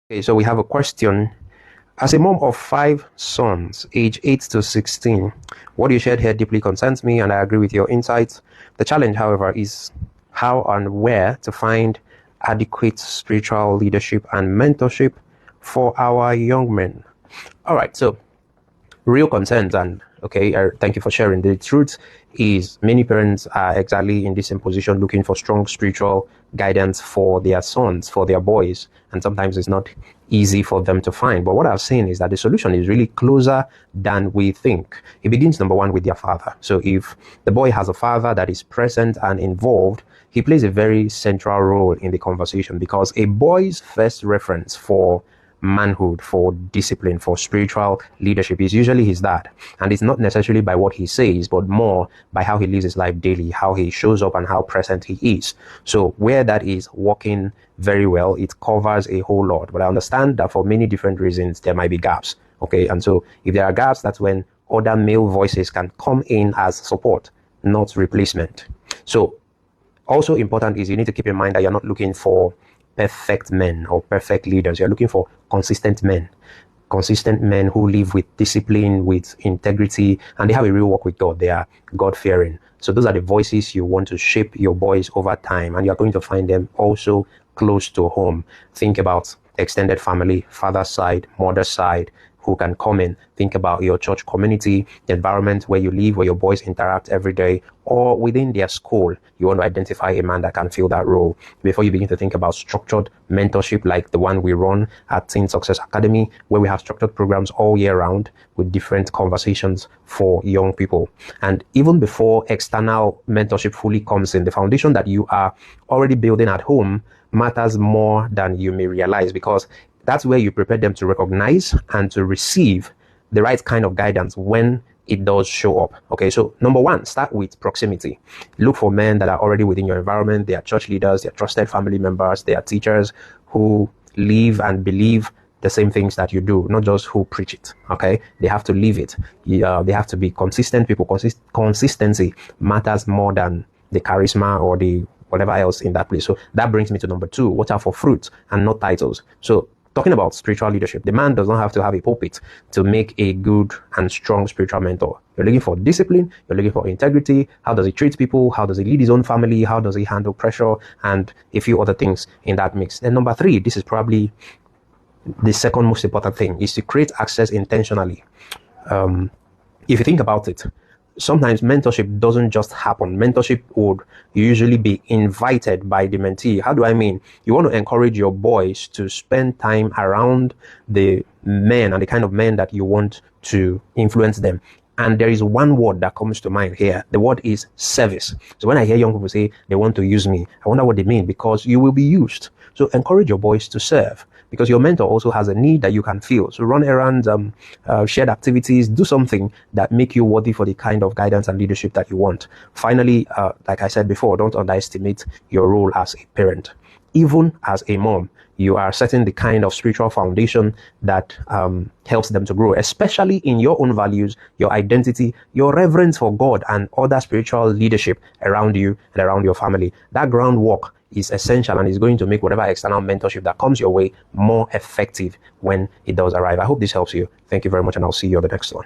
Okay, so we have a question. As a mom of 5 sons, age 8 to 16, what you shared here deeply concerns me, and I agree with your insights. The challenge, however, is how and where to find adequate spiritual leadership and mentorship for our young men. All right, so real concerns, and okay, thank you for sharing. The truth is many parents are exactly in this same position, looking for strong spiritual guidance for their sons, for their boys, and sometimes it's not easy for them to find. But what I've seen is that the solution is really closer than we think. It begins, number one, with their father. So if the boy has a father that is present and involved, he plays a very central role in the conversation, because a boy's first reference for manhood, for discipline, for spiritual leadership is usually his dad. And it's not necessarily by what he says, but more by how he lives his life daily, how he shows up and how present he is. So where that is working very well, it covers a whole lot. But I understand that for many different reasons, there might be gaps. Okay. And so if there are gaps, that's when other male voices can come in as support, not replacement. So also important is you need to keep in mind that you're not looking for perfect men or perfect leaders. You're looking for consistent men who live with discipline, with integrity, and they have a real walk with God. They are God-fearing. So those are the voices you want to shape your boys over time, and you're going to find them also close to home. Think about extended family, father's side, mother's side, who can come in. Think about your church community, the environment where you live, where your boys interact every day, or within their school. You want to identify a man that can fill that role before you begin to think about structured mentorship like the one we run at Teen Success Academy, where we have structured programs all year round with different conversations for young people. And even before external mentorship fully comes in, the foundation that you are already building at home matters more than you may realize, because that's where you prepare them to recognize and to receive the right kind of guidance when it does show up. Okay, so number one, start with proximity. Look for men that are already within your environment. They are church leaders, they are trusted family members, they are teachers who live and believe the same things that you do, not just who preach it. Okay, they have to live it. They have to be consistent people. Consistency matters more than the charisma or the whatever else in that place. So that brings me to number two, watch out for fruit and not titles. So talking about spiritual leadership, the man does not have to have a pulpit to make a good and strong spiritual mentor. You're looking for discipline, you're looking for integrity. How does he treat people? How does he lead his own family? How does he handle pressure? And a few other things in that mix. And number three, this is probably the second most important thing, is to create access intentionally. If you think about it, sometimes mentorship doesn't just happen. Mentorship would usually be invited by the mentee. How do I mean? You want to encourage your boys to spend time around the men and the kind of men that you want to influence them. And there is one word that comes to mind here. The word is service. So when I hear young people say they want to use me, I wonder what they mean, because you will be used. So encourage your boys to serve, because your mentor also has a need that you can feel. So run errands, shared activities, do something that make you worthy for the kind of guidance and leadership that you want. Finally, like I said before, don't underestimate your role as a parent. Even as a mom, you are setting the kind of spiritual foundation that helps them to grow, especially in your own values, your identity, your reverence for God and other spiritual leadership around you and around your family. That groundwork is essential and is going to make whatever external mentorship that comes your way more effective when it does arrive. I hope this helps you. Thank you very much, and I'll see you on the next one.